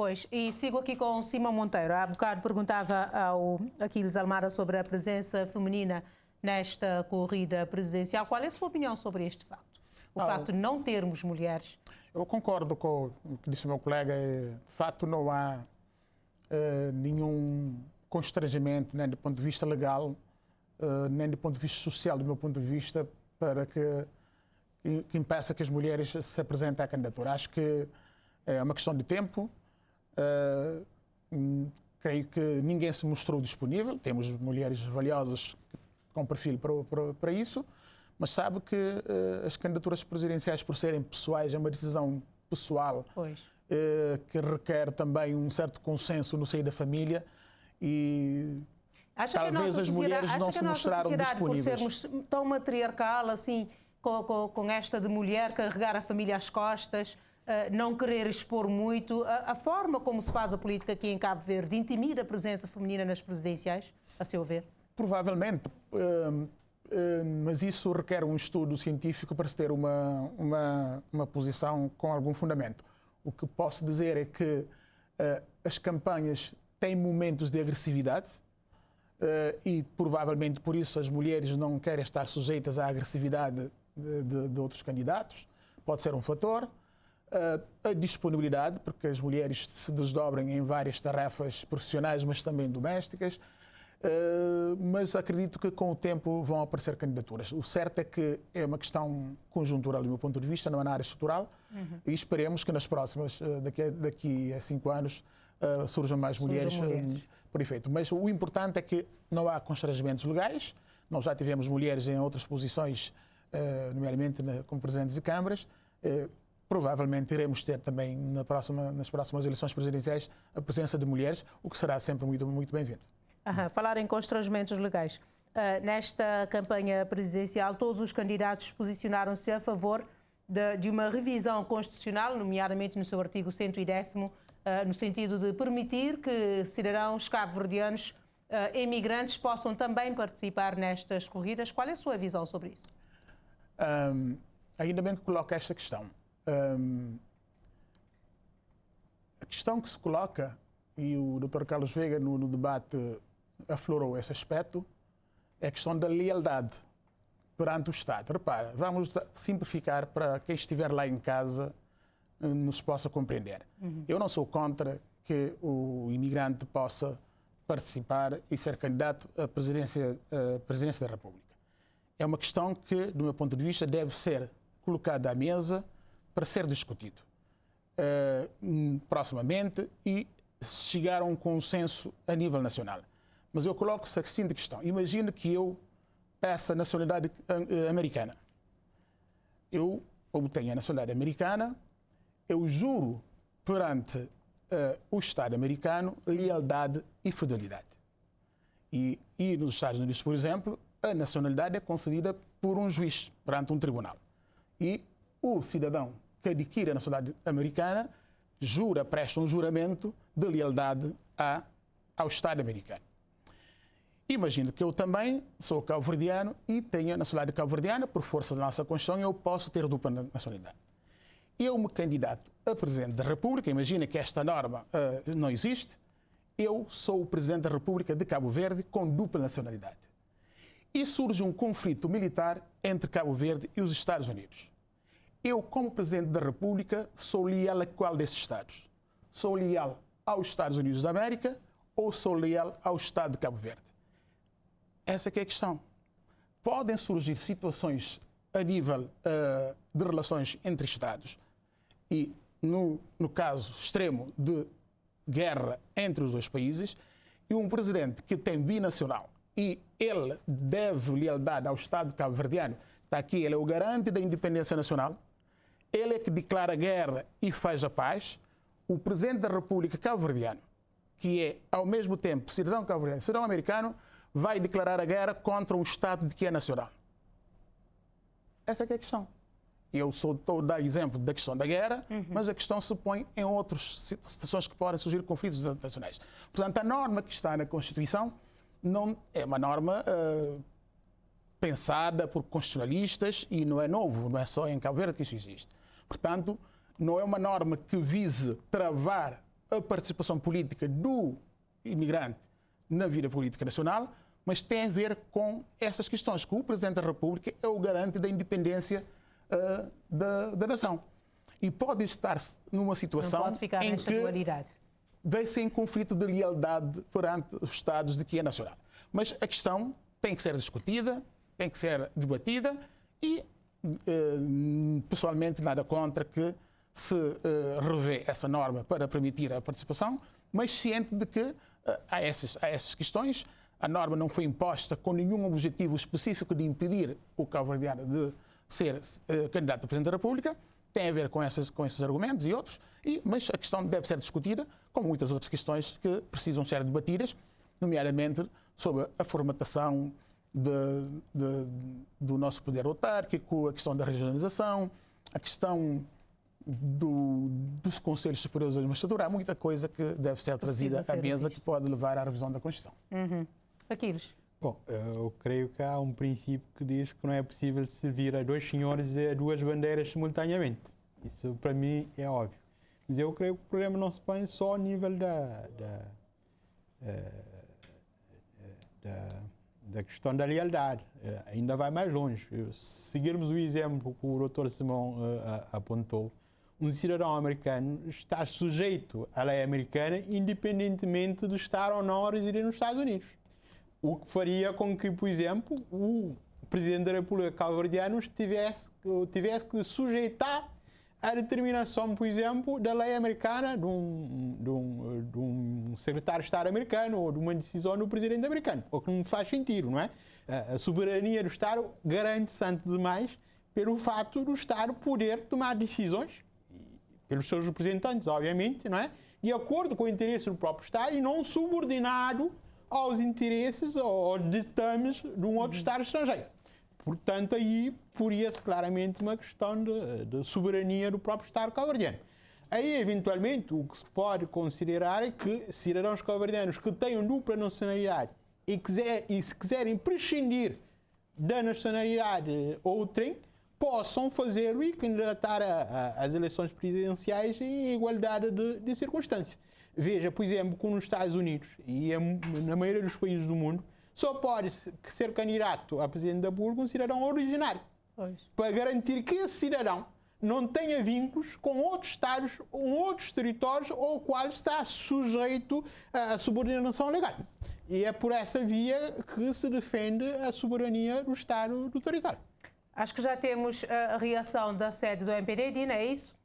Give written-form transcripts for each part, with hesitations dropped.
Pois, e sigo aqui com Simão Monteiro. Há bocado perguntava ao Aquiles Almada sobre a presença feminina nesta corrida presidencial. Qual é a sua opinião sobre este facto? O facto de não termos mulheres? Eu concordo com o que disse o meu colega. De facto, não há nenhum constrangimento, nem do ponto de vista legal, nem do ponto de vista social, do meu ponto de vista, para que impeça que as mulheres se apresentem à candidatura. Acho que é uma questão de tempo. Creio que ninguém se mostrou disponível. Temos mulheres valiosas com perfil para isso, mas sabe que as candidaturas presidenciais, por serem pessoais, é uma decisão pessoal que requer também um certo consenso no seio da família e talvez as mulheres não se mostraram disponíveis. Por sermos tão matriarcal, assim, com esta de mulher carregar a família às costas, não querer expor muito, a forma como se faz a política aqui em Cabo Verde intimida a presença feminina nas presidenciais, a seu ver? Provavelmente, mas isso requer um estudo científico para se ter uma posição com algum fundamento. O que posso dizer é que as campanhas têm momentos de agressividade e provavelmente por isso as mulheres não querem estar sujeitas à agressividade de outros candidatos. Pode ser um fator. A disponibilidade, porque as mulheres se desdobrem em várias tarefas profissionais, mas também domésticas. Mas acredito que com o tempo vão aparecer candidaturas. O certo é que é uma questão conjuntural do meu ponto de vista, não é na área estrutural, e esperemos que nas próximas, daqui a 5 anos, surjam mais mulheres por efeito. Mas o importante é que não há constrangimentos legais. Nós já tivemos mulheres em outras posições, nomeadamente como presidentes de câmaras. Provavelmente iremos ter também nas próximas eleições presidenciais a presença de mulheres, o que será sempre muito, muito bem-vindo. Falar em constrangimentos legais. Nesta campanha presidencial, todos os candidatos posicionaram-se a favor de uma revisão constitucional, nomeadamente no seu artigo 110º, no sentido de permitir que cidadãos cabo-verdianos emigrantes possam também participar nestas corridas. Qual é a sua visão sobre isso? Ainda bem que coloca esta questão. A questão que se coloca, e o Dr. Carlos Veiga no debate aflorou esse aspecto, é a questão da lealdade perante o Estado. Repara, vamos simplificar para quem estiver lá em casa nos possa compreender. Eu não sou contra que o imigrante possa participar e ser candidato à presidência da República. É uma questão que, do meu ponto de vista, deve ser colocada à mesa para ser discutido proximamente e chegar a um consenso a nível nacional. Mas eu coloco a seguinte questão. Imagine que eu peça a nacionalidade americana. Eu obtenho a nacionalidade americana, eu juro perante o Estado americano lealdade e fidelidade. E nos Estados Unidos, por exemplo, a nacionalidade é concedida por um juiz perante um tribunal. E o cidadão que adquire a nacionalidade americana presta um juramento de lealdade ao Estado americano. Imagino que eu também sou cabo-verdiano e tenho a nacionalidade cabo-verdiana, por força da nossa Constituição, eu posso ter dupla nacionalidade. Eu me candidato a Presidente da República, imagina que esta norma não existe, eu sou o Presidente da República de Cabo Verde com dupla nacionalidade. E surge um conflito militar entre Cabo Verde e os Estados Unidos. Eu, como Presidente da República, sou leal a qual desses Estados? Sou leal aos Estados Unidos da América ou sou leal ao Estado de Cabo Verde? Essa é que é a questão. Podem surgir situações a nível de relações entre Estados e, no caso extremo de guerra entre os dois países, e um presidente que tem binacional e ele deve lealdade ao Estado cabo-verdiano, está aqui, ele é o garante da independência nacional, ele é que declara guerra e faz a paz. O Presidente da República cabo-verdiano, que é ao mesmo tempo cidadão cabo-verdiano e cidadão americano, vai declarar a guerra contra um Estado de que é nacional. Essa é que é a questão. Eu estou a dar exemplo da questão da guerra, mas a questão se põe em outras situações que podem surgir conflitos internacionais. Portanto, a norma que está na Constituição não é uma norma pensada por constitucionalistas e não é novo, não é só em Cabo Verde que isso existe. Portanto, não é uma norma que vise travar a participação política do imigrante na vida política nacional, mas tem a ver com essas questões, que o Presidente da República é o garante da independência da nação. E pode estar numa situação em que vê-se em conflito de lealdade perante os Estados de que é nacional. Mas a questão tem que ser discutida, tem que ser debatida e, pessoalmente, nada contra que se revê essa norma para permitir a participação, mas ciente de que há essas questões. A norma não foi imposta com nenhum objetivo específico de impedir o cabo-verdiano de ser candidato a Presidente da República. Tem a ver com esses argumentos e outros, mas a questão deve ser discutida, como muitas outras questões que precisam ser debatidas, nomeadamente sobre a formatação do nosso poder autárquico, a questão da regionalização, a questão dos Conselhos Superiores da Magistratura. Há muita coisa que deve ser trazida à mesa que pode levar à revisão da Constituição. Aquiles. Bom, eu creio que há um princípio que diz que não é possível servir a dois senhores e a duas bandeiras simultaneamente. Isso para mim é óbvio. Mas eu creio que o problema não se põe só ao nível da questão da lealdade. Ainda vai mais longe. Se seguirmos o exemplo que o Dr. Simão apontou, um cidadão americano está sujeito à lei americana independentemente de estar ou não a residir nos Estados Unidos. O que faria com que, por exemplo, o Presidente da República cabo-verdiano tivesse que sujeitar a determinação, por exemplo, da lei americana de um secretário de Estado americano ou de uma decisão do Presidente americano. O que não faz sentido, não é? A soberania do Estado garante-se, antes de mais, pelo fato do Estado poder tomar decisões, pelos seus representantes, obviamente, não é? De acordo com o interesse do próprio Estado e não subordinado aos interesses ou aos ditames de um outro Estado estrangeiro. Portanto, aí poria-se claramente uma questão de soberania do próprio Estado cabo-verdiano. Aí, eventualmente, o que se pode considerar é que cidadãos cabo-verdianos que tenham dupla nacionalidade e se quiserem prescindir da nacionalidade outrem, possam fazê-lo e candidatar às eleições presidenciais em igualdade de circunstâncias. Veja, por exemplo, que nos Estados Unidos e na maioria dos países do mundo, só pode ser candidato a Presidente da República um cidadão originário. Para garantir que esse cidadão não tenha vínculos com outros Estados, com outros territórios ao qual está sujeito à subordinação legal. E é por essa via que se defende a soberania do Estado do território. Acho que já temos a reação da sede do MPD, Dina, é isso?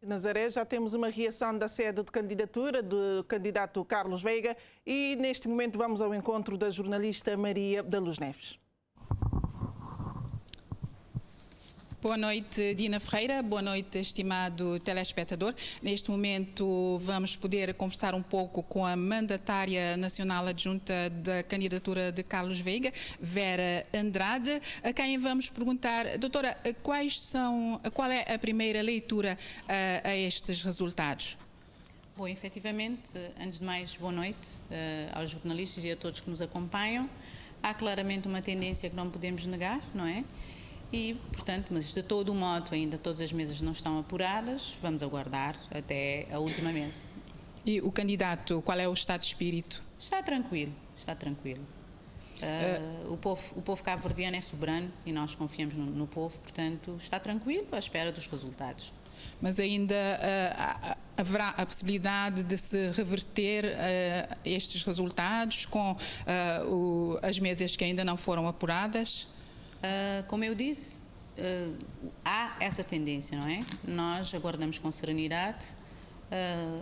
Nazaré, já temos uma reação da sede de candidatura do candidato Carlos Veiga e neste momento vamos ao encontro da jornalista Maria da Luz Neves. Boa noite, Dina Ferreira. Boa noite, estimado telespectador. Neste momento vamos poder conversar um pouco com a mandatária nacional adjunta da candidatura de Carlos Veiga, Vera Andrade, a quem vamos perguntar, doutora, qual é a primeira leitura a estes resultados? Bom, efetivamente, antes de mais, boa noite aos jornalistas e a todos que nos acompanham. Há claramente uma tendência que não podemos negar, não é? E, portanto, mas de todo o modo, ainda todas as mesas não estão apuradas, vamos aguardar até a última mesa. E o candidato, qual é o estado de espírito? Está tranquilo, está tranquilo. O povo cabo-verdiano é soberano e nós confiamos no povo, portanto, está tranquilo à espera dos resultados. Mas ainda haverá a possibilidade de se reverter estes resultados com as mesas que ainda não foram apuradas? Como eu disse, há essa tendência, não é? Nós aguardamos com serenidade,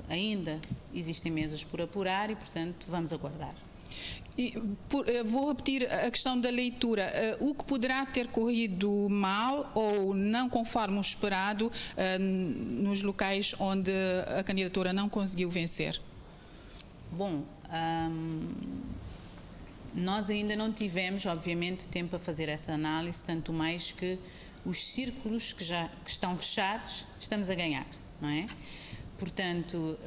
ainda existem mesas por apurar e, portanto, vamos aguardar. Vou repetir a questão da leitura. O que poderá ter corrido mal ou não conforme o esperado nos locais onde a candidatura não conseguiu vencer? Bom, nós ainda não tivemos, obviamente, tempo para fazer essa análise, tanto mais que os círculos que estão fechados, estamos a ganhar, não é? Portanto,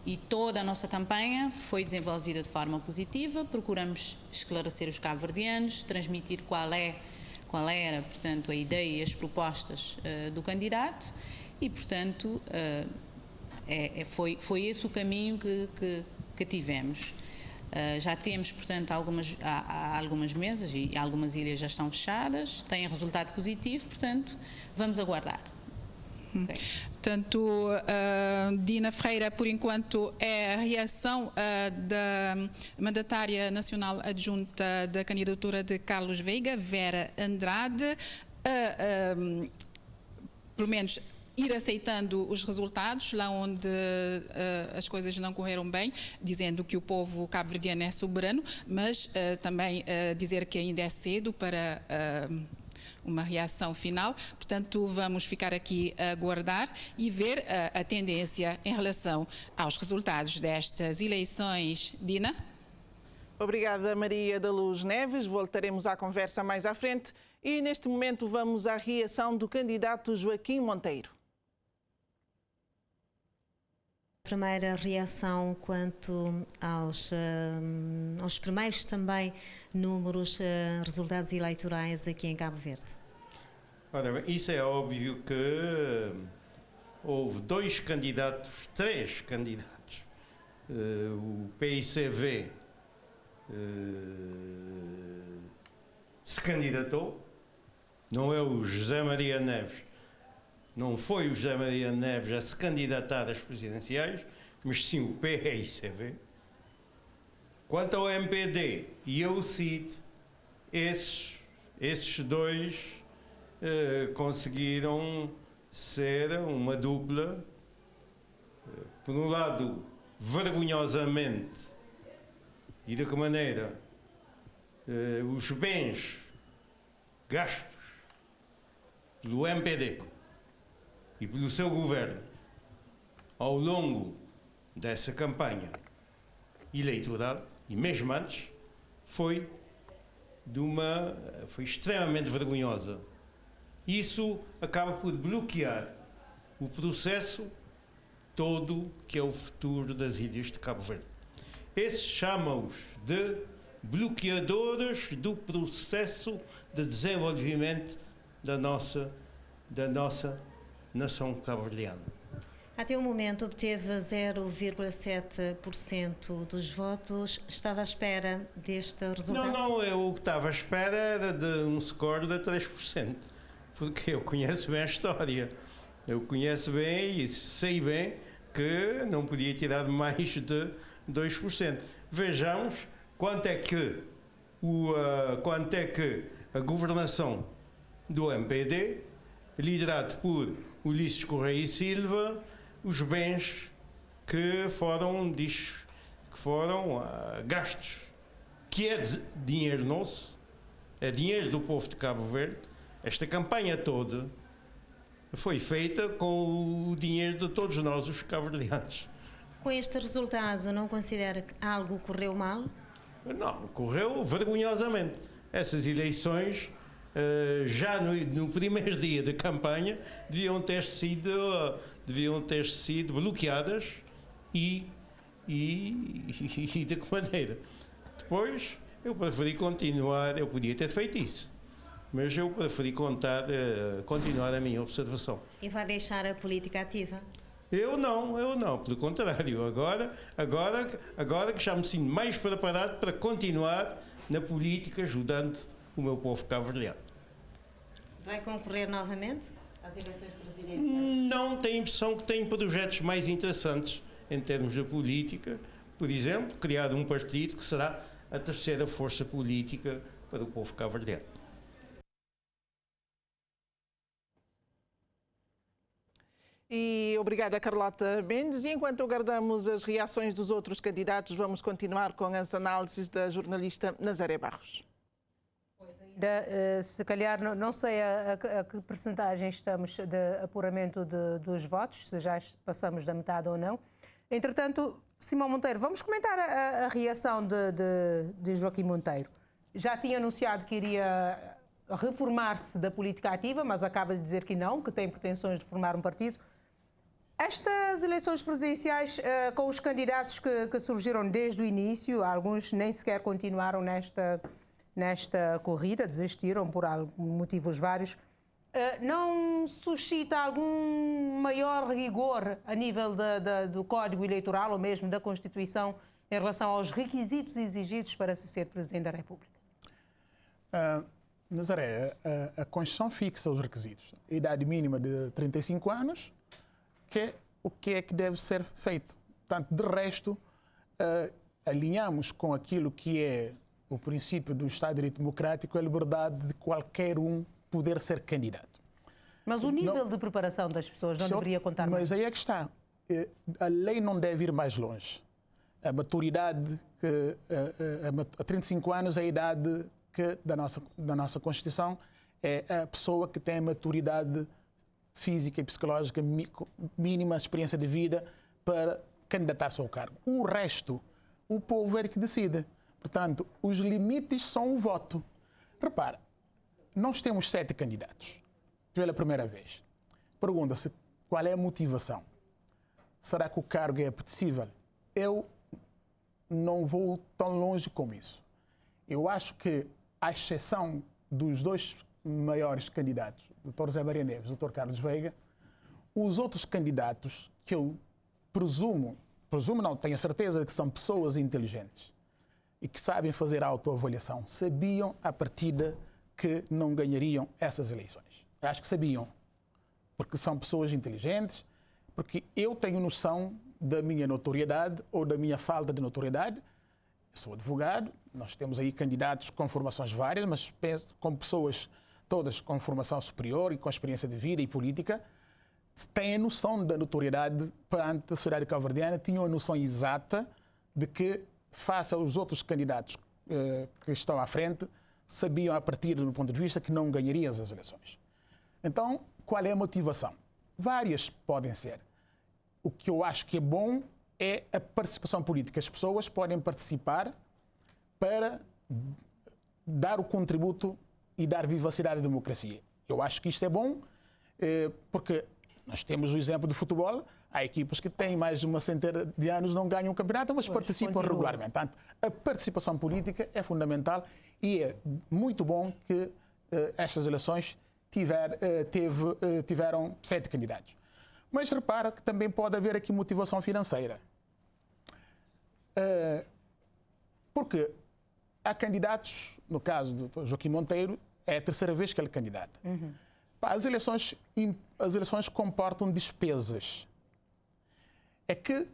e toda a nossa campanha foi desenvolvida de forma positiva, procuramos esclarecer os cabo-verdianos, transmitir qual era, portanto, a ideia e as propostas do candidato e, portanto, Foi esse o caminho que tivemos. Já temos, portanto, há algumas mesas e algumas ilhas já estão fechadas, têm resultado positivo, portanto, vamos aguardar. Okay. Portanto, Dina Ferreira, por enquanto, é a reação da mandatária nacional adjunta da candidatura de Carlos Veiga, Vera Andrade, pelo menos ir aceitando os resultados lá onde as coisas não correram bem, dizendo que o povo cabo-verdiano é soberano, mas também dizer que ainda é cedo para uma reação final. Portanto, vamos ficar aqui a aguardar e ver a tendência em relação aos resultados destas eleições. Dina? Obrigada, Maria da Luz Neves. Voltaremos à conversa mais à frente e, neste momento, vamos à reação do candidato Joaquim Monteiro. Primeira reação quanto aos primeiros também números, resultados eleitorais aqui em Cabo Verde. Ora bem, isso é óbvio que houve três candidatos. O PICV se candidatou, não é o José Maria Neves. Não foi o José Maria Neves a se candidatar às presidenciais, mas sim o PICV. Quanto ao MPD e ao CID, esses dois conseguiram ser uma dupla, por um lado, vergonhosamente, e de que maneira os bens gastos pelo MPD e pelo seu governo ao longo dessa campanha eleitoral e mesmo antes foi extremamente vergonhosa. Isso acaba por bloquear o processo todo que é o futuro das ilhas de Cabo Verde. Esses chamam-os de bloqueadores do processo de desenvolvimento da nossa nação cabo-verdiana. Até o momento obteve 0,7% dos votos. Estava à espera deste resultado? Não, eu estava à espera era de um score de 3%, porque eu conheço bem a história. Eu conheço bem e sei bem que não podia tirar mais de 2%. Vejamos quanto é que a governação do MPD, liderado por Ulisses Correia e Silva, os bens que foram gastos, que é dinheiro nosso, é dinheiro do povo de Cabo Verde. Esta campanha toda foi feita com o dinheiro de todos nós, os cabo-verdianos. Com este resultado, não considera que algo correu mal? Não, correu vergonhosamente. Essas eleições, já no primeiro dia da campanha, deviam ter sido bloqueadas e de que maneira? Depois, eu preferi continuar, eu podia ter feito isso, mas eu preferi continuar a minha observação. E vai deixar a política ativa? Eu não, pelo contrário, agora que já me sinto mais preparado para continuar na política ajudando o meu povo cabo-verdiano. Vai concorrer novamente às eleições presidenciais? Não, tenho a impressão que tem projetos mais interessantes em termos de política. Por exemplo, criar um partido que será a terceira força política para o povo cabo-verdiano. E obrigada, Carlota Mendes. E enquanto aguardamos as reações dos outros candidatos, vamos continuar com as análises da jornalista Nazaré Barros. Se calhar, não sei a que percentagem estamos de apuramento dos votos, se já passamos da metade ou não. Entretanto, Simão Monteiro, vamos comentar a reação de Joaquim Monteiro. Já tinha anunciado que iria reformar-se da política ativa, mas acaba de dizer que não, que tem pretensões de formar um partido. Estas eleições presidenciais, com os candidatos que surgiram desde o início, alguns nem sequer continuaram nesta corrida, desistiram por motivos vários. não suscita algum maior rigor a nível do Código Eleitoral ou mesmo da Constituição em relação aos requisitos exigidos para se ser Presidente da República? Nazaré, a Constituição fixa os requisitos. A idade mínima de 35 anos, que é o que é que deve ser feito. Portanto, de resto, alinhamos com aquilo que é o princípio do Estado de Direito Democrático, a liberdade de qualquer um poder ser candidato. Mas o nível de preparação das pessoas não deveria contar mais? Mas aí é que está. A lei não deve ir mais longe. A maturidade, a 35 anos é a idade da nossa Constituição, é a pessoa que tem a maturidade física e psicológica mínima, experiência de vida para candidatar-se ao cargo. O resto, o povo é que decide. Portanto, os limites são o voto. Repara, nós temos 7 candidatos pela primeira vez. Pergunta-se qual é a motivação. Será que o cargo é apetecível? Eu não vou tão longe como isso. Eu acho que, à exceção dos 2 maiores candidatos, o Dr. José Maria Neves e o Dr. Carlos Veiga, os outros candidatos que eu presumo não, tenho a certeza que são pessoas inteligentes e que sabem fazer autoavaliação, sabiam à partida que não ganhariam essas eleições. Eu acho que sabiam, porque são pessoas inteligentes, porque eu tenho noção da minha notoriedade ou da minha falta de notoriedade. Eu sou advogado, nós temos aí candidatos com formações várias, mas penso com pessoas todas com formação superior e com experiência de vida e política, têm a noção da notoriedade perante a sociedade cabo-verdiana, tinham a noção exata de que, face aos outros candidatos que estão à frente, sabiam a partir do ponto de vista que não ganhariam as eleições. Então, qual é a motivação? Várias podem ser. O que eu acho que é bom é a participação política. As pessoas podem participar para dar o contributo e dar vivacidade à democracia. Eu acho que isto é bom, porque nós temos o exemplo do futebol. Há equipas que têm mais de uma centena de anos, não ganham o campeonato, mas participam regularmente. Portanto, a participação política é fundamental e é muito bom que estas eleições tiveram 7 candidatos. Mas repara que também pode haver aqui motivação financeira. Porque há candidatos, no caso do Joaquim Monteiro, é a terceira vez que ele é candidato. As eleições comportam despesas. É que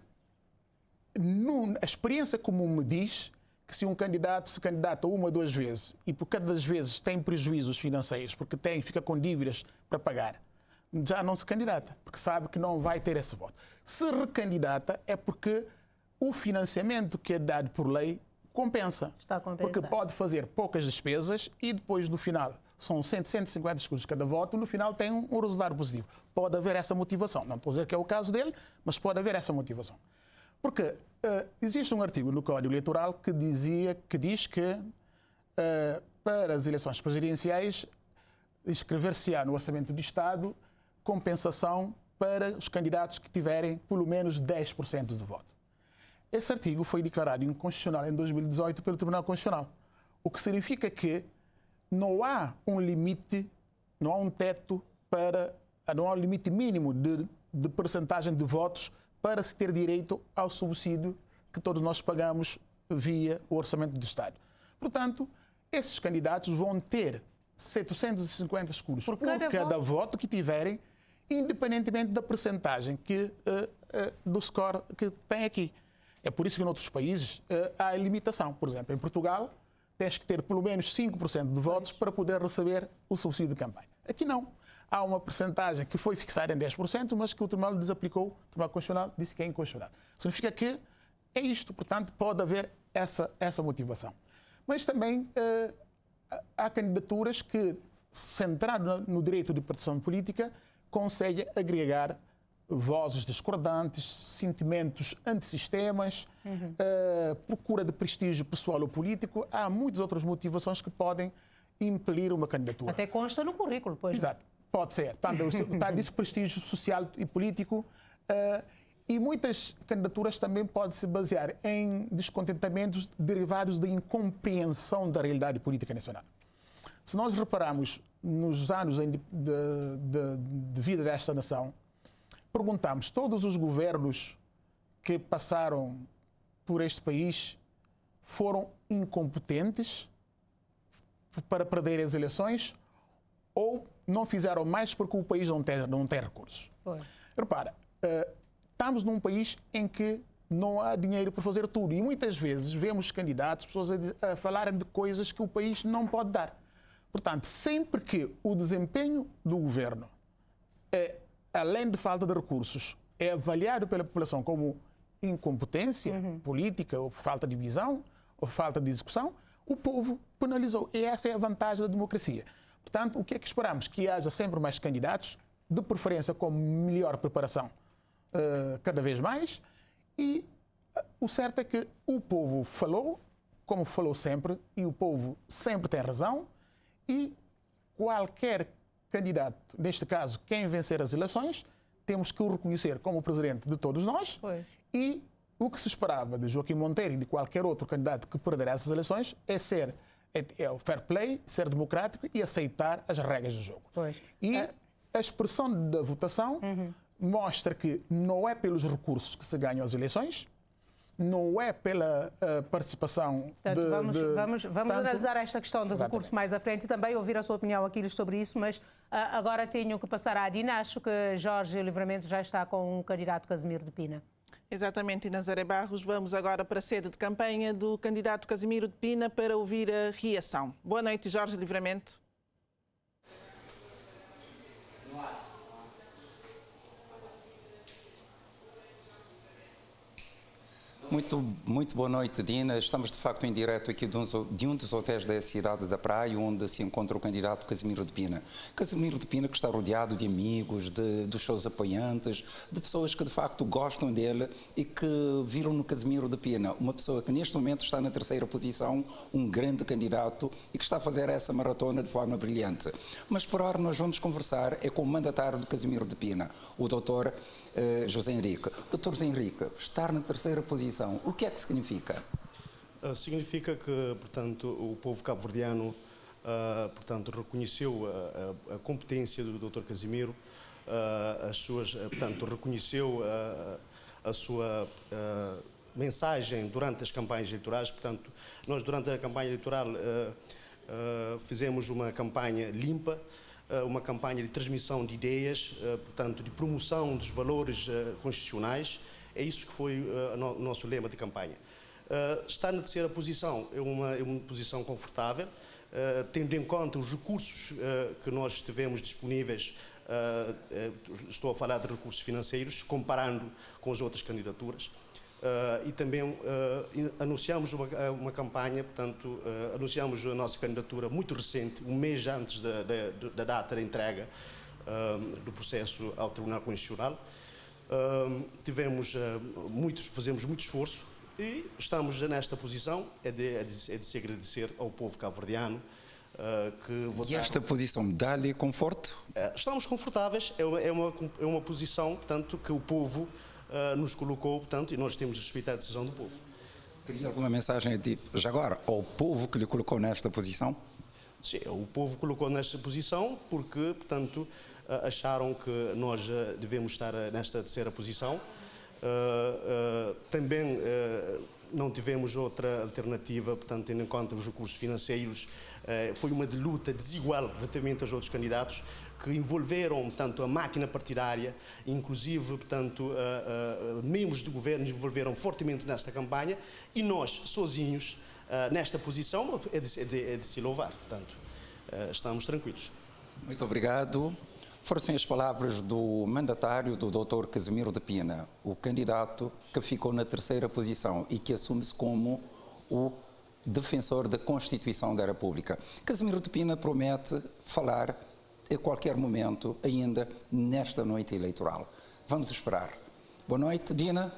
a experiência comum me diz que se um candidato se candidata 1 ou 2 vezes e por cada das vezes tem prejuízos financeiros, porque fica com dívidas para pagar, já não se candidata, porque sabe que não vai ter esse voto. Se recandidata é porque o financiamento que é dado por lei compensa. Está a compensar. Porque pode fazer poucas despesas e depois no final são 150 escudos cada voto, no final tem um resultado positivo. Pode haver essa motivação. Não estou a dizer que é o caso dele, mas pode haver essa motivação. Porque existe um artigo no Código Eleitoral que diz que para as eleições presidenciais inscrever-se-á no Orçamento do Estado compensação para os candidatos que tiverem pelo menos 10% do voto. Esse artigo foi declarado inconstitucional em 2018 pelo Tribunal Constitucional, o que significa que não há um limite, não há um teto não há um limite mínimo de percentagem de votos para se ter direito ao subsídio que todos nós pagamos via o Orçamento do Estado. Portanto, esses candidatos vão ter 750 escudos por cada voto que tiverem, independentemente da percentagem do score que tem aqui. É por isso que em outros países há limitação. Por exemplo, em Portugal, tens que ter pelo menos 5% de votos para poder receber o subsídio de campanha. Aqui não. Há uma percentagem que foi fixada em 10%, mas que o Tribunal desaplicou, o Tribunal Constitucional disse que é inconstitucional. Significa que é isto, portanto, pode haver essa motivação. Mas também há candidaturas que, centrado no direito de participação política, conseguem agregar vozes discordantes, sentimentos antisistemas, procura de prestígio pessoal ou político. Há muitas outras motivações que podem impelir uma candidatura. Até consta no currículo, pois. Exato, pode ser. Está desse prestígio social e político. E muitas candidaturas também podem se basear em descontentamentos derivados da incompreensão da realidade política nacional. Se nós repararmos nos anos de vida desta nação, perguntamos, todos os governos que passaram por este país foram incompetentes para perder as eleições ou não fizeram mais porque o país não tem recursos? Foi. Repara, estamos num país em que não há dinheiro para fazer tudo e muitas vezes vemos candidatos, pessoas a falarem de coisas que o país não pode dar. Portanto, sempre que o desempenho do governo, além de falta de recursos, é avaliado pela população como incompetência política, ou falta de visão, ou falta de execução, o povo penalizou. E essa é a vantagem da democracia. Portanto, o que é que esperamos? Que haja sempre mais candidatos, de preferência com melhor preparação, cada vez mais. E o certo é que o povo falou, como falou sempre, e o povo sempre tem razão. E qualquer candidato, neste caso, quem vencer as eleições, temos que o reconhecer como presidente de todos nós. Foi. E o que se esperava de Joaquim Monteiro e de qualquer outro candidato que perder essas eleições é o fair play, ser democrático e aceitar as regras do jogo. Pois. E a expressão da votação mostra que não é pelos recursos que se ganham as eleições, não é pela participação Vamos analisar esta questão do recurso mais à frente e também ouvir a sua opinião, Aquiles, sobre isso, mas agora tenho que passar à Dina. Acho que Jorge Livramento já está com o candidato Casimiro de Pina. Exatamente, e Nazaré Barros, vamos agora para a sede de campanha do candidato Casimiro de Pina para ouvir a reação. Boa noite, Jorge Livramento. Muito boa noite, Dina. Estamos de facto em direto aqui de um dos hotéis da cidade da Praia, onde se encontra o candidato Casimiro de Pina. Casimiro de Pina, que está rodeado de amigos, dos seus apoiantes, de pessoas que de facto gostam dele e que viram no Casimiro de Pina uma pessoa que neste momento está na terceira posição, um grande candidato e que está a fazer essa maratona de forma brilhante. Mas por hora nós vamos conversar com o mandatário do Casimiro de Pina, o doutor José Henrique. Doutor José Henrique, estar na terceira posição, o que é que significa? Significa que, portanto, o povo cabo-verdiano, portanto, reconheceu a competência do Dr. Casimiro, portanto, reconheceu a sua mensagem durante as campanhas eleitorais. Portanto, nós durante a campanha eleitoral fizemos uma campanha limpa, uma campanha de transmissão de ideias, portanto, de promoção dos valores constitucionais. É isso que foi o nosso lema de campanha. Estar na terceira posição é uma posição confortável, tendo em conta os recursos que nós tivemos disponíveis. Estou a falar de recursos financeiros, comparando com as outras candidaturas. E também anunciamos uma campanha, portanto, anunciamos a nossa candidatura muito recente, um mês antes da data da entrega do processo ao Tribunal Constitucional. Fazemos muito esforço e estamos nesta posição, é de se agradecer ao povo cabo-verdiano que votaram. E esta posição dá-lhe conforto? Estamos confortáveis, é uma posição, portanto, que o povo nos colocou, portanto, e nós temos de respeitar a decisão do povo. Teria alguma mensagem já agora ao povo que lhe colocou nesta posição? Sim, o povo colocou nesta posição porque, portanto, acharam que nós devemos estar nesta terceira posição. Também não tivemos outra alternativa, portanto, tendo em conta os recursos financeiros. Foi uma luta desigual relativamente aos outros candidatos que envolveram, portanto, a máquina partidária, inclusive, portanto, membros do governo envolveram fortemente nesta campanha e nós, sozinhos, nesta posição, é de se louvar. Portanto, estamos tranquilos. Muito obrigado. Foram as palavras do mandatário do Dr. Casimiro de Pina, o candidato que ficou na terceira posição e que assume-se como o defensor da Constituição da República. Casimiro de Pina promete falar a qualquer momento, ainda nesta noite eleitoral. Vamos esperar. Boa noite, Dina.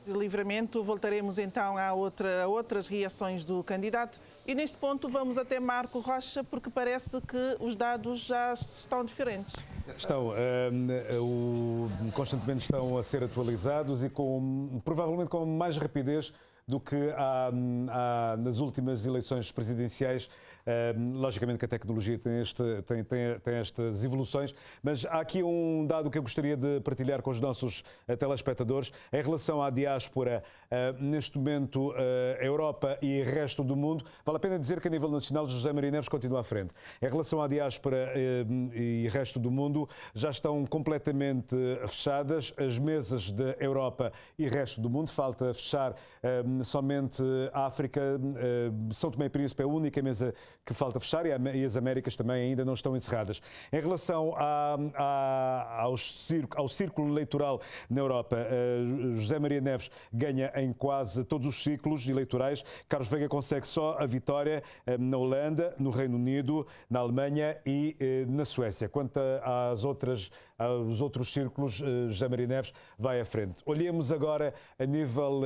De Livramento, voltaremos então a outras reações do candidato e neste ponto vamos até Marco Rocha porque parece que os dados já estão diferentes. Estão, constantemente estão a ser atualizados e provavelmente com mais rapidez do que nas últimas eleições presidenciais. Logicamente que a tecnologia tem estas evoluções, mas há aqui um dado que eu gostaria de partilhar com os nossos telespectadores em relação à diáspora. Neste momento, a Europa e o resto do mundo, vale a pena dizer que a nível nacional José Maria Neves continua à frente. Em relação à diáspora e o resto do mundo, já estão completamente fechadas as mesas da Europa e resto do mundo. Falta fechar somente a África. São Tomé e Príncipe é a única mesa que falta fechar e as Américas também ainda não estão encerradas. Em relação ao círculo eleitoral na Europa, José Maria Neves ganha em quase todos os ciclos eleitorais. Carlos Veiga consegue só a vitória na Holanda, no Reino Unido, na Alemanha e na Suécia. Quanto aos outros círculos, José Maria Neves vai à frente. Olhemos agora a nível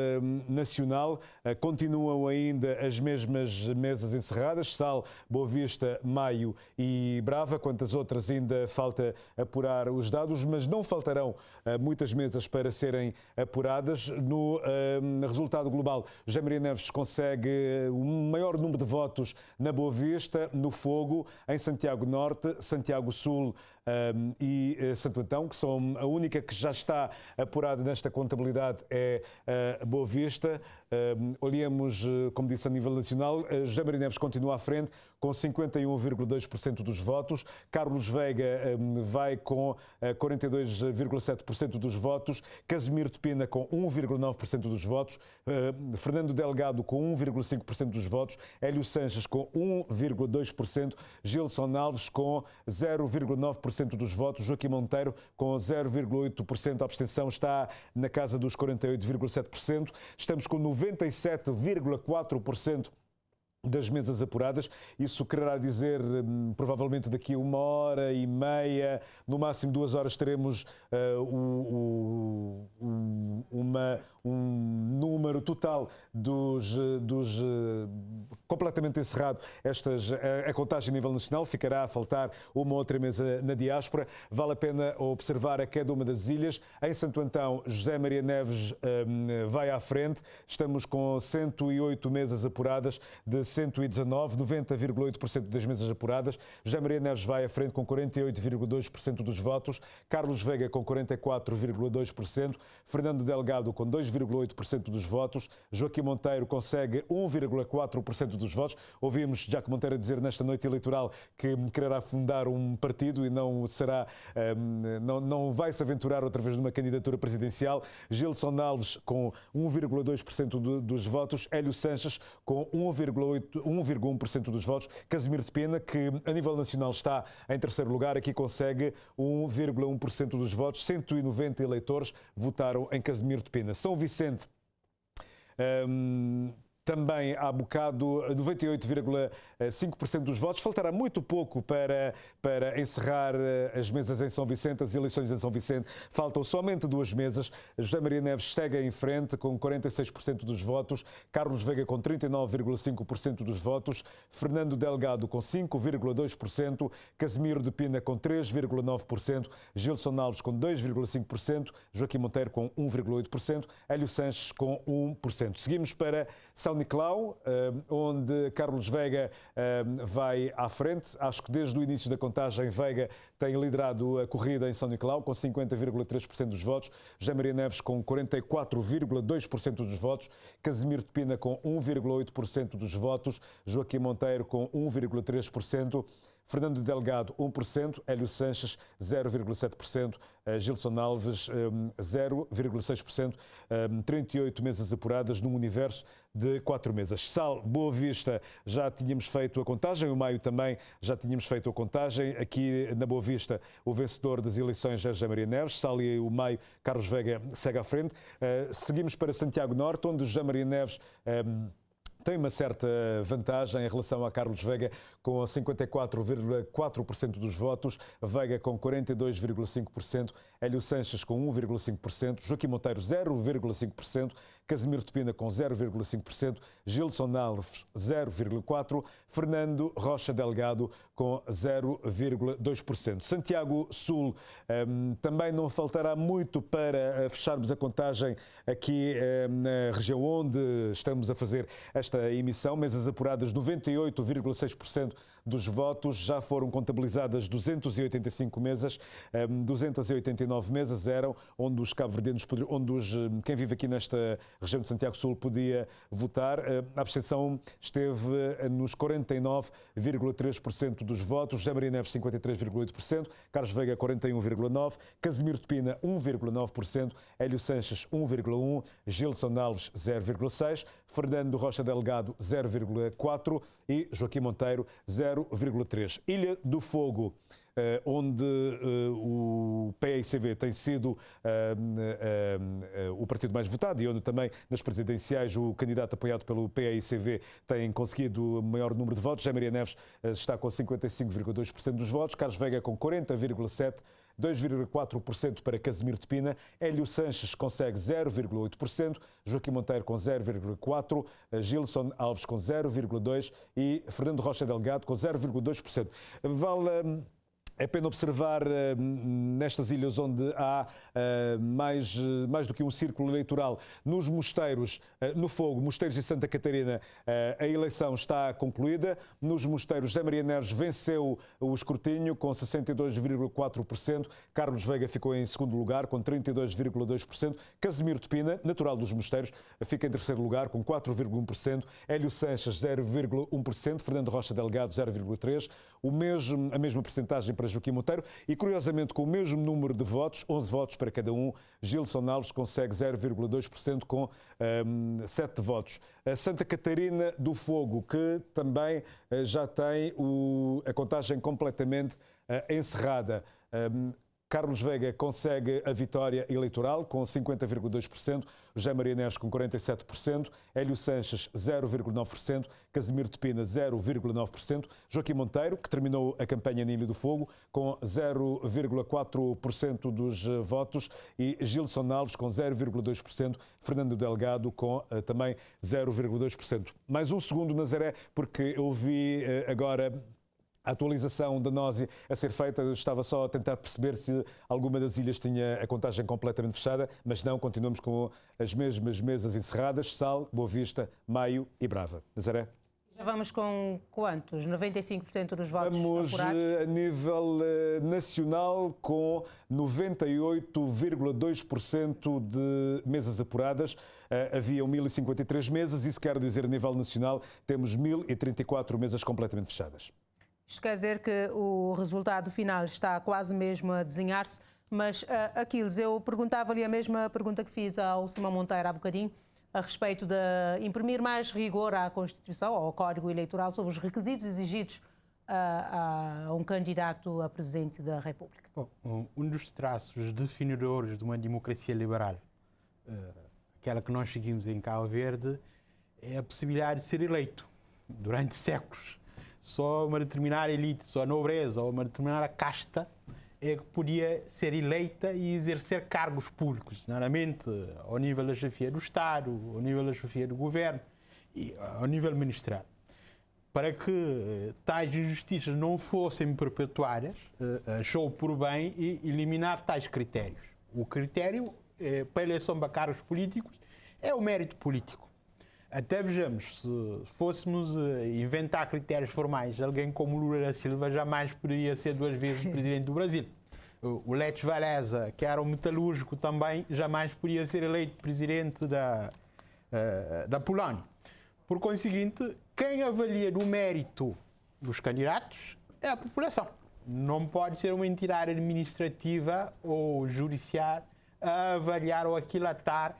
nacional. Continuam ainda as mesmas mesas encerradas, Sal, Boa Vista, Maio e Brava. Quantas outras ainda falta apurar os dados, mas não faltarão muitas mesas para serem apuradas. No resultado global, José Maria Neves consegue o maior número de votos na Boa Vista, no Fogo, em Santiago Norte, Santiago Sul e Santo Antão, que são a única que já está apurada nesta contabilidade é a Boa Vista. Olhemos, como disse, a nível nacional, José Maria Neves continua à frente com 51,2% dos votos. Carlos Veiga vai com 42,7% dos votos. Casimiro de Pina com 1,9% dos votos. Fernando Delgado com 1,5% dos votos. Hélio Sanches com 1,2%. Gilson Alves com 0,9% dos votos. Joaquim Monteiro com 0,8%. A abstenção está na casa dos 48,7%. Estamos com 97,4% das mesas apuradas. Isso quererá dizer, provavelmente daqui a 1h30, no máximo 2 horas, teremos um número total dos completamente encerrado. A contagem a nível nacional. Ficará a faltar uma outra mesa na diáspora. Vale a pena observar a cada uma das ilhas. Em Santo Antão, José Maria Neves vai à frente. Estamos com 108 mesas apuradas de 119, 90,8% das mesas apuradas. José Maria Neves vai à frente com 48,2% dos votos. Carlos Veiga com 44,2%. Fernando Delgado com 2,8% dos votos. Joaquim Monteiro consegue 1,4% dos votos. Ouvimos Jaco Monteiro dizer nesta noite eleitoral que quererá fundar um partido e não vai se aventurar outra vez numa candidatura presidencial. Gilson Alves com 1,2% dos votos. Hélio Sanches com 1,1% dos votos. Casimiro de Pena, que a nível nacional está em terceiro lugar, aqui consegue 1,1% dos votos. 190 eleitores votaram em Casimiro de Pena. São Vicente, também há bocado 98,5% dos votos. Faltará muito pouco para encerrar as mesas em São Vicente, as eleições em São Vicente. Faltam somente 2 mesas. José Maria Neves segue em frente com 46% dos votos. Carlos Veiga com 39,5% dos votos. Fernando Delgado com 5,2%. Casimiro de Pina com 3,9%. Gilson Alves com 2,5%. Joaquim Monteiro com 1,8%. Hélio Sanches com 1%. Seguimos para São Nicolau, onde Carlos Veiga vai à frente. Acho que desde o início da contagem Veiga tem liderado a corrida em São Nicolau com 50,3% dos votos. José Maria Neves com 44,2% dos votos. Casimiro de Pina com 1,8% dos votos. Joaquim Monteiro com 1,3%. Fernando Delgado, 1%, Hélio Sanches, 0,7%, Gilson Alves, 0,6%, 38 mesas apuradas num universo de 4 mesas. Sal, Boa Vista, já tínhamos feito a contagem, o Maio também já tínhamos feito a contagem. Aqui na Boa Vista, o vencedor das eleições é José Maria Neves. Sal e o Maio, Carlos Veiga segue à frente. Seguimos para Santiago Norte, onde José Maria Neves tem uma certa vantagem em relação a Carlos Veiga, com 54,4% dos votos, Veiga com 42,5%, Hélio Sanches com 1,5%, Joaquim Monteiro 0,5%, Casimiro Tupina com 0,5%, Gilson Alves 0,4%, Fernando Rocha Delgado com 0,2%. Santiago Sul também não faltará muito para fecharmos a contagem aqui na região onde estamos a fazer esta emissão. Mesas apuradas, 98,6% dos votos, já foram contabilizadas 285 mesas, 289 mesas eram onde os cabo-verdianos, quem vive aqui nesta região de Santiago Sul podia votar. A abstenção esteve nos 49,3% dos votos, José Maria Neves 53,8%, Carlos Veiga 41,9%, Casimiro Tupina 1,9%, Hélio Sanches 1,1%, Gilson Alves 0,6%, Fernando Rocha Delgado 0,4% e Joaquim Monteiro 0,3%. Ilha do Fogo, onde o PAICV tem sido o partido mais votado e onde também nas presidenciais o candidato apoiado pelo PAICV tem conseguido o maior número de votos. José Maria Neves está com 55,2% dos votos, Carlos Veiga com 40,7%, 2,4% para Casimiro Tupina, Hélio Sanches consegue 0,8%, Joaquim Monteiro com 0,4%, Gilson Alves com 0,2% e Fernando Rocha Delgado com 0,2%. Vale a pena observar nestas ilhas onde há mais do que um círculo eleitoral, nos mosteiros, no Fogo, Mosteiros e Santa Catarina, a eleição está concluída. Nos mosteiros, José Maria Neves venceu o escrutínio com 62,4%, Carlos Veiga ficou em segundo lugar com 32,2%, Casimiro Tupina, natural dos mosteiros, fica em terceiro lugar com 4,1%, Hélio Sanches 0,1%, Fernando Rocha Delgado 0,3%, a mesma percentagem para Joaquim Monteiro e, curiosamente, com o mesmo número de votos, 11 votos para cada um, Gilson Alves consegue 0,2% com 7 votos. A Santa Catarina do Fogo, que também já tem a contagem completamente encerrada. Carlos Veiga consegue a vitória eleitoral com 50,2%, José Maria Neves com 47%, Hélio Sanches 0,9%, Casimiro Tupina 0,9%, Joaquim Monteiro, que terminou a campanha na Ilha do Fogo, com 0,4% dos votos e Gilson Alves com 0,2%, Fernando Delgado com também 0,2%. Mais um segundo, Nazaré, porque eu vi agora a atualização da NOSI a ser feita. Eu estava só a tentar perceber se alguma das ilhas tinha a contagem completamente fechada, mas não, continuamos com as mesmas mesas encerradas: Sal, Boa Vista, Maio e Brava. Nazaré? Já vamos com quantos? 95% dos votos apurados? Vamos a nível nacional com 98,2% de mesas apuradas. Havia 1.053 mesas, isso quer dizer, a nível nacional, temos 1.034 mesas completamente fechadas. Isto quer dizer que o resultado final está quase mesmo a desenhar-se, mas, Aquiles, eu perguntava-lhe a mesma pergunta que fiz ao Simão Monteiro há bocadinho, a respeito de imprimir mais rigor à Constituição, ao Código Eleitoral, sobre os requisitos exigidos a um candidato a Presidente da República. Bom, um dos traços definidores de uma democracia liberal, aquela que nós seguimos em Cabo Verde, é a possibilidade de ser eleito durante séculos. Só uma determinada elite, só a nobreza ou uma determinada casta é que podia ser eleita e exercer cargos públicos, normalmente ao nível da chefia do Estado, ao nível da chefia do Governo e ao nível ministerial. Para que tais injustiças não fossem perpetuadas, achou por bem eliminar tais critérios. O critério para a eleição para cargos políticos é o mérito político. Até vejamos, se fôssemos inventar critérios formais, alguém como Lula da Silva jamais poderia ser 2 vezes presidente do Brasil. O Lech Walesa, que era um metalúrgico também, jamais podia ser eleito presidente da Polónia. Por conseguinte, quem avalia do mérito dos candidatos é a população. Não pode ser uma entidade administrativa ou judiciária a avaliar ou aquilatar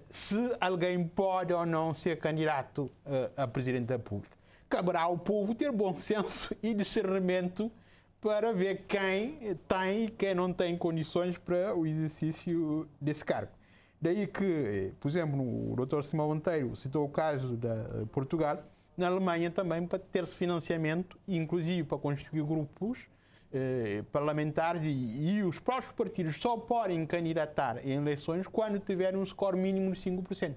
se alguém pode ou não ser candidato a Presidente da República. Caberá ao povo ter bom senso e discernimento para ver quem tem e quem não tem condições para o exercício desse cargo. Daí que, por exemplo, o Dr. Simão Monteiro citou o caso de Portugal, na Alemanha também para ter-se financiamento, inclusive para constituir grupos parlamentares e os próprios partidos só podem candidatar em eleições quando tiverem um score mínimo de 5%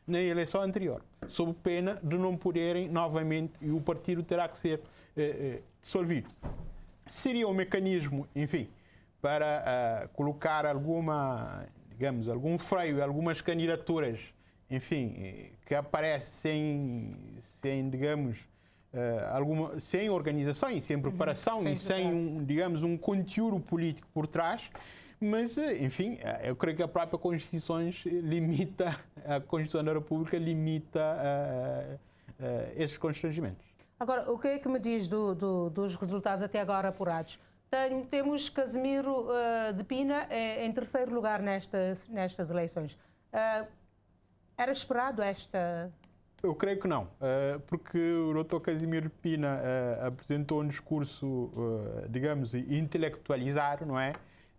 na eleição anterior, sob pena de não poderem novamente e o partido terá que ser dissolvido. Seria um mecanismo, enfim, para colocar algum freio, algumas candidaturas, enfim, que aparecem sem organização, sem preparação e sem um conteúdo político por trás. Mas, enfim, eu creio que a própria Constituição da República limita esses constrangimentos. Agora, o que é que me diz dos resultados até agora apurados? Temos Casimiro de Pina em terceiro lugar nestas eleições. Era esperado esta... Eu creio que não, porque o Dr. Casimiro de Pina apresentou um discurso, intelectualizado, não é?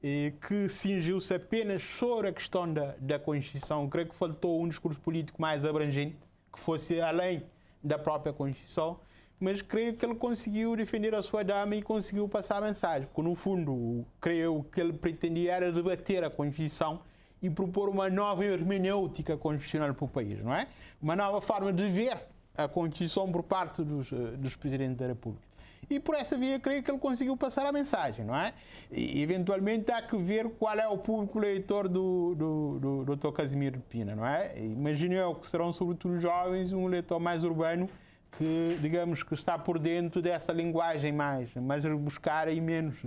E que cingiu-se apenas sobre a questão da Constituição. Eu creio que faltou um discurso político mais abrangente, que fosse além da própria Constituição, mas creio que ele conseguiu defender a sua dama e conseguiu passar a mensagem, porque no fundo, creio que ele pretendia era debater a Constituição e propor uma nova hermenêutica constitucional para o país, não é? Uma nova forma de ver a Constituição por parte dos Presidentes da República. E por essa via, creio que ele conseguiu passar a mensagem, não é? E, eventualmente, há que ver qual é o público leitor do Dr. Casimiro de Pina, não é? Imagino eu que serão, sobretudo, jovens, um leitor mais urbano, que, que está por dentro dessa linguagem mais rebuscada e menos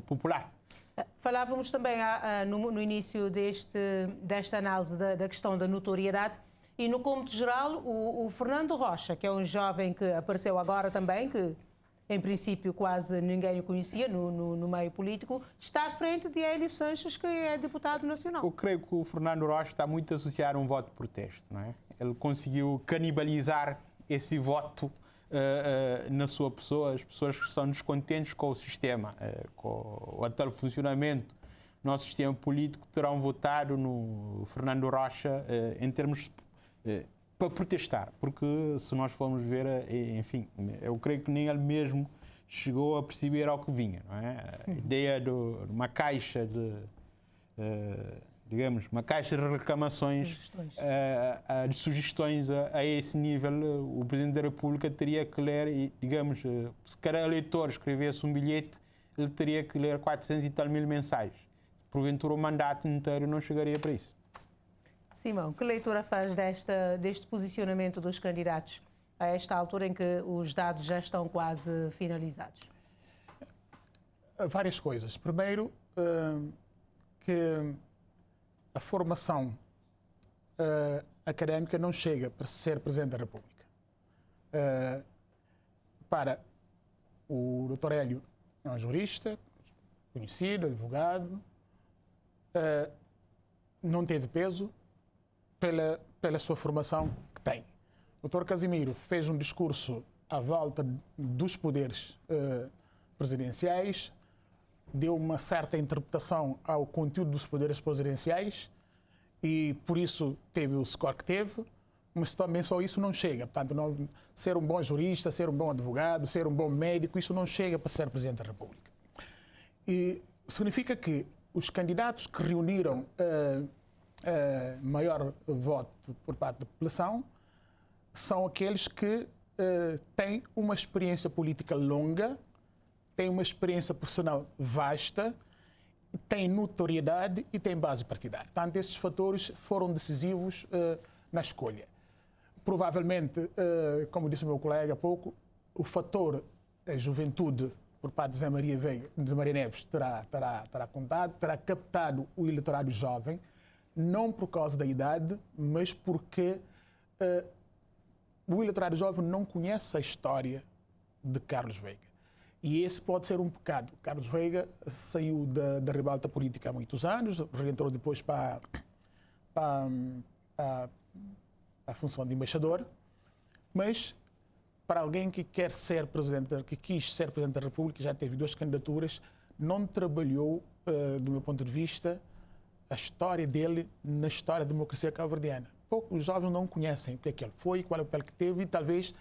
popular. Falávamos também no início desta análise da questão da notoriedade e, no cômputo geral, o Fernando Rocha, que é um jovem que apareceu agora também, que em princípio quase ninguém o conhecia no meio político, está à frente de Hélio Sanches, que é deputado nacional. Eu creio que o Fernando Rocha está muito associado a um voto de protesto, não é? Ele conseguiu canibalizar esse voto na sua pessoa, as pessoas que estão descontentes com o sistema, com o atual funcionamento do nosso sistema político, terão votado no Fernando Rocha em termos para protestar, porque se nós formos ver, enfim, eu creio que nem ele mesmo chegou a perceber ao que vinha, não é? A ideia de uma caixa de uma caixa de reclamações, de sugestões a esse nível, o Presidente da República teria que ler, e, se cada eleitor escrevesse um bilhete, ele teria que ler 400 e tal mil mensagens. Porventura o mandato inteiro não chegaria para isso. Simão, que leitura faz deste posicionamento dos candidatos a esta altura em que os dados já estão quase finalizados? Várias coisas. Primeiro, que a formação académica não chega para ser Presidente da República. Para o Dr. Hélio é um jurista, conhecido, advogado, não teve peso pela sua formação que tem. O Dr. Casimiro fez um discurso à volta dos poderes presidenciais, deu uma certa interpretação ao conteúdo dos poderes presidenciais e, por isso, teve o score que teve, mas também só isso não chega. Portanto, ser um bom jurista, ser um bom advogado, ser um bom médico, isso não chega para ser Presidente da República. E significa que os candidatos que reuniram maior voto por parte da população são aqueles que têm uma experiência política longa, têm uma experiência profissional vasta, têm notoriedade e têm base partidária. Portanto, esses fatores foram decisivos na escolha. Provavelmente, como disse o meu colega há pouco, o fator da juventude por parte de Zé Maria Neves terá contado, terá captado o eleitorado jovem, não por causa da idade, mas porque o eleitorado jovem não conhece a história de Carlos Veiga. E esse pode ser um pecado. Carlos Veiga saiu da ribalta política há muitos anos, reentrou depois para a função de embaixador, mas para alguém que quis ser Presidente da República, já teve 2 candidaturas, não trabalhou, do meu ponto de vista, a história dele na história da democracia cabo-verdiana. Poucos jovens não conhecem o que é que ele foi, qual é o papel que teve, e talvez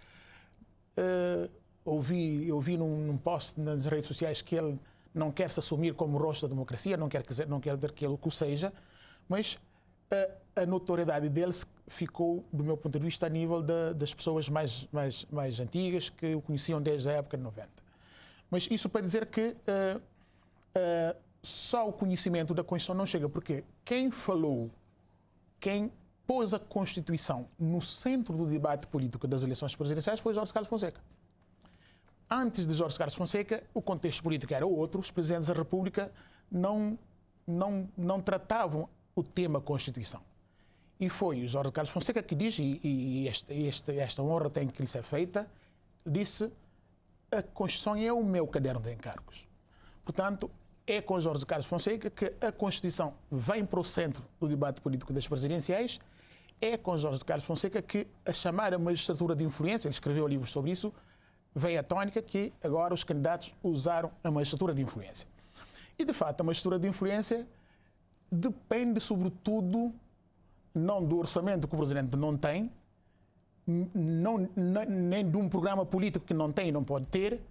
ouvi num post nas redes sociais que ele não quer se assumir como rosto da democracia, não quer dizer que ele o seja, mas a notoriedade dele ficou, do meu ponto de vista, a nível das pessoas mais antigas que o conheciam desde a época de 90. Mas isso para dizer que só o conhecimento da Constituição não chega, porque quem pôs a Constituição no centro do debate político das eleições presidenciais foi Jorge Carlos Fonseca. Antes de Jorge Carlos Fonseca, o contexto político era outro, os presidentes da República não tratavam o tema Constituição. E foi o Jorge Carlos Fonseca que diz, e esta honra tem que lhe ser feita, disse: a Constituição é o meu caderno de encargos. Portanto, é com Jorge Carlos Fonseca que a Constituição vem para o centro do debate político das presidenciais. É com Jorge Carlos Fonseca que a chamada magistratura de influência, ele escreveu livros sobre isso, vem à tónica que agora os candidatos usaram a magistratura de influência. E, de fato, a magistratura de influência depende, sobretudo, não do orçamento que o Presidente não tem, nem de um programa político que não tem e não pode ter,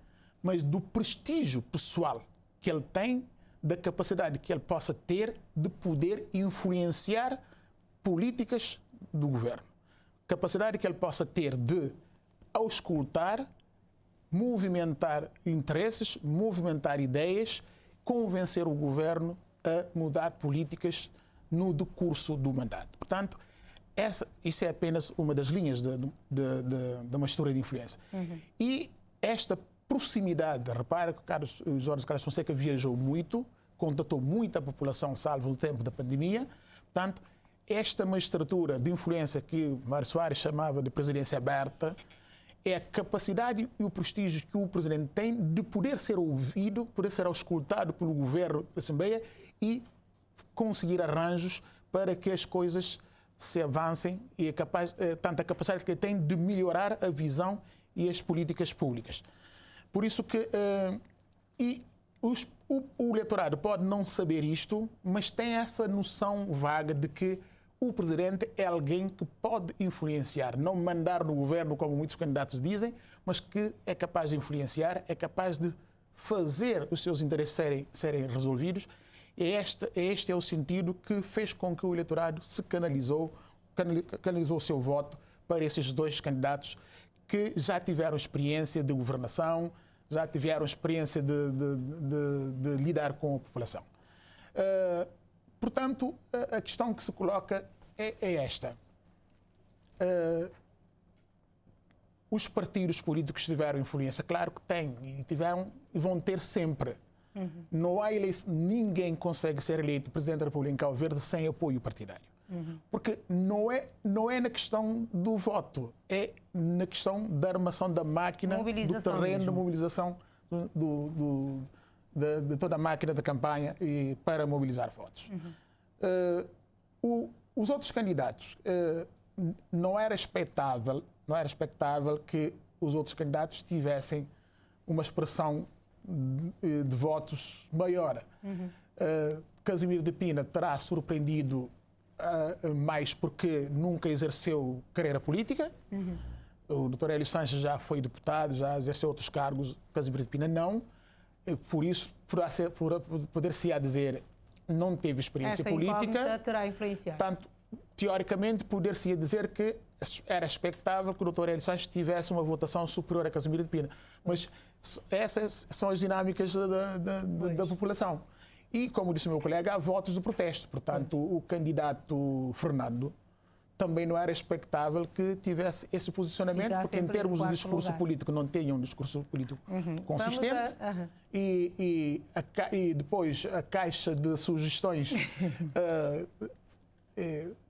mas do prestígio pessoal que ele tem, da capacidade que ele possa ter de poder influenciar políticas do governo. Capacidade que ele possa ter de auscultar, movimentar interesses, movimentar ideias, convencer o governo a mudar políticas no decurso do mandato. Portanto, isso é apenas uma das linhas da magistratura de influência. E esta proximidade, repara que o Jorge Carlos Fonseca viajou muito, contatou muita população, salvo o tempo da pandemia. Portanto, esta magistratura de influência que Mário Soares chamava de presidência aberta é a capacidade e o prestígio que o Presidente tem de poder ser ouvido, poder ser auscultado pelo governo da Assembleia e conseguir arranjos para que as coisas se avancem e tanta capacidade que tem de melhorar a visão e as políticas públicas. Por isso que o eleitorado pode não saber isto, mas tem essa noção vaga de que o Presidente é alguém que pode influenciar, não mandar no governo, como muitos candidatos dizem, mas que é capaz de influenciar, é capaz de fazer os seus interesses serem resolvidos. Este é o sentido que fez com que o eleitorado se canalizou o seu voto para esses dois candidatos que já tiveram experiência de governação, já tiveram experiência de lidar com a população. Portanto, a questão que se coloca é esta. Os partidos políticos tiveram influência, claro que têm, e tiveram e vão ter sempre. Não há ninguém consegue ser eleito Presidente da República em Cabo Verde sem apoio partidário. Porque não é na questão do voto, é na questão da armação da máquina, do terreno, da mobilização de toda a máquina da campanha para mobilizar votos. Os outros candidatos, não era expectável que os outros candidatos tivessem uma expressão de votos maior. Casimiro de Pina terá surpreendido mais porque nunca exerceu carreira política. O Dr. Hélio Sanches já foi deputado, já exerceu outros cargos, Casimiro de Pina não. Por isso, poder-se-á dizer, não teve experiência política. Terá influenciado. Portanto, teoricamente, poder-se-á dizer que era expectável que o Dr. Hélio Sanches tivesse uma votação superior a Casimiro de Pina. Mas essas são as dinâmicas da população. E, como disse o meu colega, há votos de protesto. Portanto, o candidato Fernando também não era expectável que tivesse esse posicionamento, porque em termos de discurso político não tinha um discurso político consistente. E depois a caixa de sugestões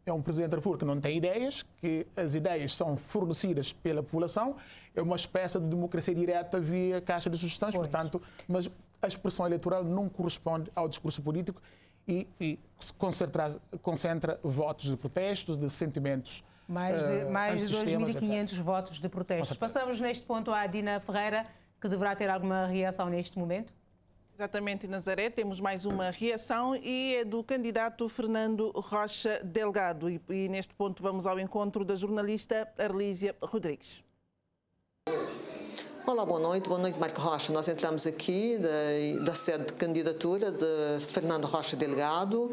é um Presidente da República que não tem ideias, que as ideias são fornecidas pela população, é uma espécie de democracia direta via caixa de sugestões, portanto, mas a expressão eleitoral não corresponde ao discurso político e concentra votos de protestos, de sentimentos. Mais de 2.500 votos de protestos. Passamos neste ponto à Dina Ferreira, que deverá ter alguma reação neste momento. Exatamente, Nazaré. Temos mais uma reação e é do candidato Fernando Rocha Delgado. E neste ponto vamos ao encontro da jornalista Arlísia Rodrigues. Olá, boa noite, Marco Rocha. Nós entramos aqui da sede de candidatura de Fernando Rocha Delgado,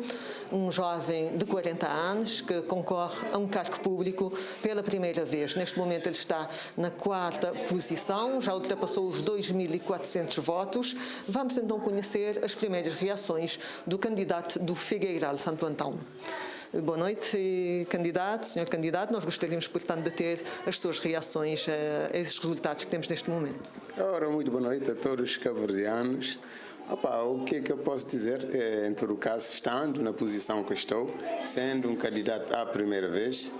um jovem de 40 anos que concorre a um cargo público pela primeira vez. Neste momento ele está na 4ª posição, já ultrapassou os 2.400 votos. Vamos então conhecer as primeiras reações do candidato do Figueiral Santo Antão. Boa noite, candidato, senhor candidato. Nós gostaríamos, portanto, de ter as suas reações a esses resultados que temos neste momento. Ora, muito boa noite a todos os cabo-verdianos. O que é que eu posso dizer? Em todo caso, estando na posição que estou, sendo um candidato à primeira vez,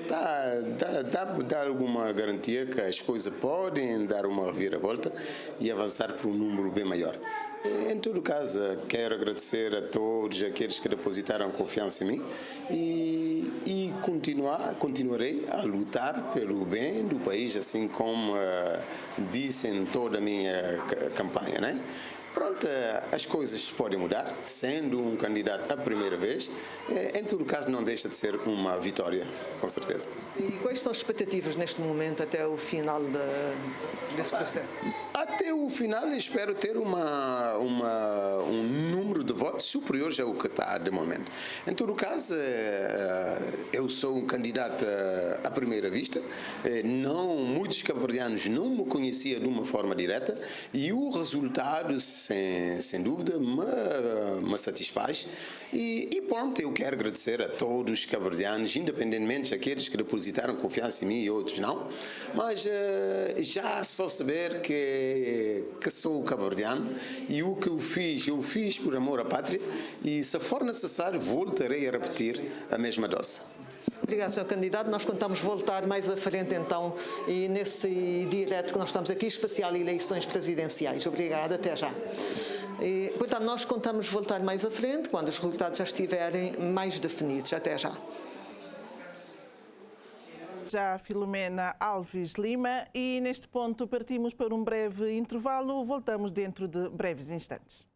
dá alguma garantia que as coisas podem dar uma reviravolta e avançar para um número bem maior. Em todo caso, quero agradecer a todos aqueles que depositaram confiança em mim e continuarei a lutar pelo bem do país, assim como disse em toda a minha campanha, né? Pronto, as coisas podem mudar, sendo um candidato a primeira vez, em todo caso não deixa de ser uma vitória, com certeza. E quais são as expectativas neste momento até o final desse processo? Até o final espero ter um número de votos superior ao que está de momento. Em todo caso, eu sou um candidato à primeira vista, muitos cabo-verdianos não me conheciam de uma forma direta e o resultado sem dúvida me satisfaz e pronto, eu quero agradecer a todos os cabo-verdianos, independentemente daqueles que depositaram confiança em mim e outros não, mas já só saber que sou cabo-verdiano e o que eu fiz por amor à pátria e se for necessário voltarei a repetir a mesma dose. Obrigado, Sr. Candidato. Nós contamos voltar mais à frente, então, e nesse direto que nós estamos aqui, especial eleições presidenciais. Obrigada, até já. E, portanto, nós contamos voltar mais à frente, quando os resultados já estiverem mais definidos. Até já. Já Filomena Alves Lima e neste ponto partimos para um breve intervalo. Voltamos dentro de breves instantes.